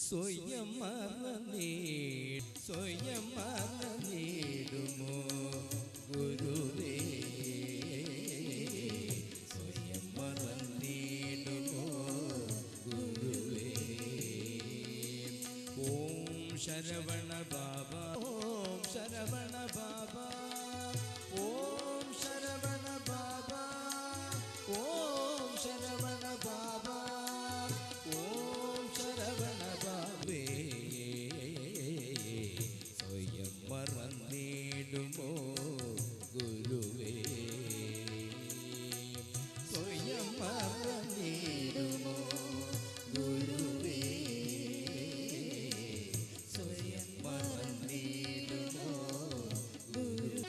സ്വയം മറന്നിടുമോ ഗുരുവേ, സ്വയം മറന്നിടുമോ ഗുരുവേ. ഓം ശരവണ ബാബ, ഓം ശരവണ ബാബ, ഓം ശരവണ ബാബ, ഓം ശരവണ ബാബ, ഓം ശരവണ ബാബേ. സ്വയം മറന്നിടുമോ ഗുരുവേ, സ്വയം മറന്നിടുമോ ഗുരുവേ, സ്വയം മറന്നിടുമോ ഗുരു.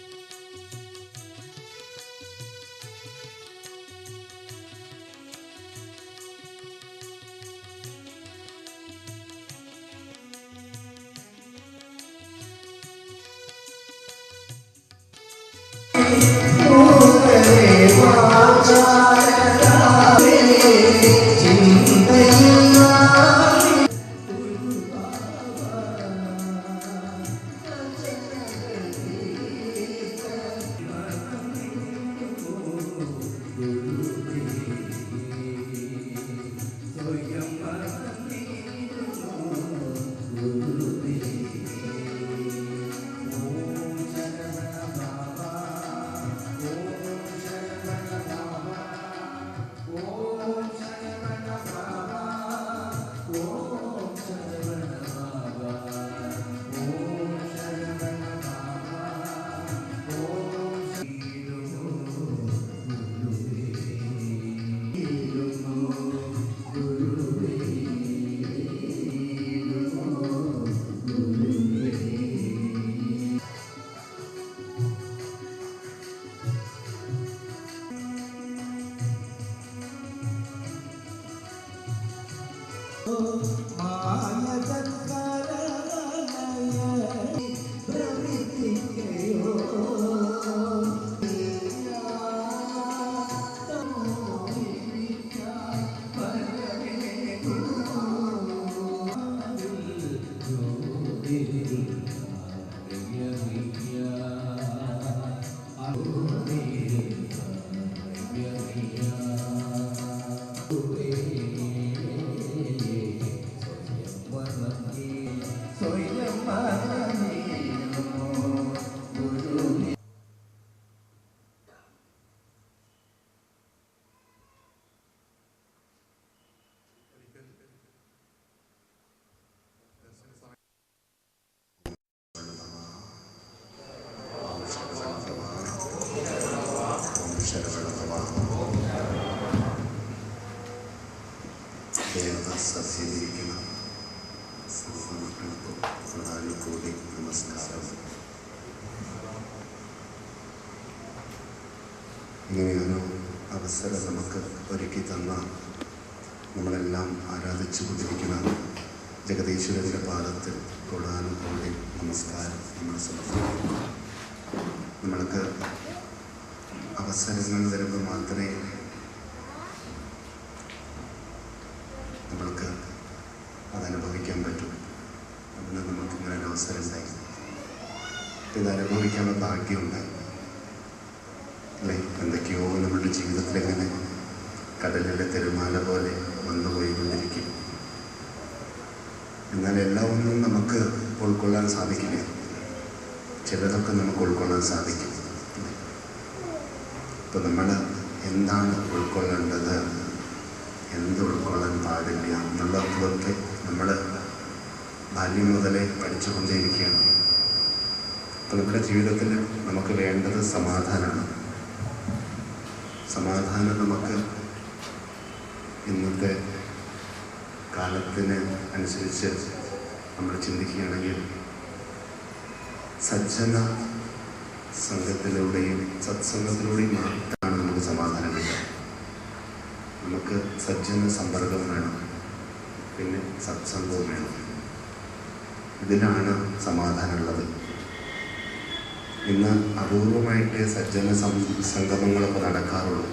സസ്യയിരിക്കുന്ന കോടി നമസ്കാരം. ഇങ്ങനെയൊരു അവസരം നമുക്ക് ഒരുക്കി തന്ന നമ്മളെല്ലാം ആരാധിച്ചു കൊണ്ടിരിക്കുന്ന ജഗദീശ്വരൻ്റെ പാദത്തിൽ കോടാനുകോടി നമസ്കാരം നമ്മൾ സമർപ്പിക്കുന്നു. നമ്മൾക്ക് അവസരങ്ങൾ വരുമ്പോൾ മാത്രമേ നമ്മൾക്ക് അതനുഭവിക്കാൻ പറ്റും. അതിന് നമുക്കിങ്ങനെ ഒരു അവസരം ഉണ്ടായി, ഇത് അനുഭവിക്കാനുള്ള ഭാഗ്യമുണ്ടായി അല്ലേ? എന്തൊക്കെയോ നമ്മുടെ ജീവിതത്തിലെങ്ങനെ കടലിലെ തിരമാല പോലെ വന്നുപോയിക്കൊണ്ടിരിക്കും. എന്നാൽ എല്ലാം ഒന്നും നമുക്ക് ഉൾക്കൊള്ളാൻ സാധിക്കില്ല. ചിലതൊക്കെ നമുക്ക് ഉൾക്കൊള്ളാൻ സാധിക്കും. ഇപ്പം നമ്മൾ എന്താണ് ഉൾക്കൊള്ളേണ്ടത്, എന്ത് ഉൾക്കൊള്ളാൻ പാടില്ല എന്നുള്ളതൊക്കെ നമ്മൾ ബാല്യം മുതലേ പഠിച്ചുകൊണ്ടേയിരിക്കുകയാണ്. അപ്പം നമ്മുടെ ജീവിതത്തിൽ നമുക്ക് വേണ്ടത് സമാധാനമാണ്. സമാധാനം നമുക്ക് ഇന്നത്തെ കാലത്തിന് അനുസരിച്ച് നമ്മൾ ചിന്തിക്കുകയാണെങ്കിൽ സജ്ജന സംഘത്തിലൂടെയും സത്സംഗത്തിലൂടെയും മാത്രമാണ് നമുക്ക് സമാധാനം കിട്ടുക. നമുക്ക് സജ്ജന സമ്പർക്കം വേണം, പിന്നെ സത്സംഗവും വേണം. ഇതിലാണ് സമാധാനമുള്ളത്. ഇന്ന് അപൂർവമായിട്ട് സജ്ജന സംഗമങ്ങളൊക്കെ നടക്കാറുള്ളൂ.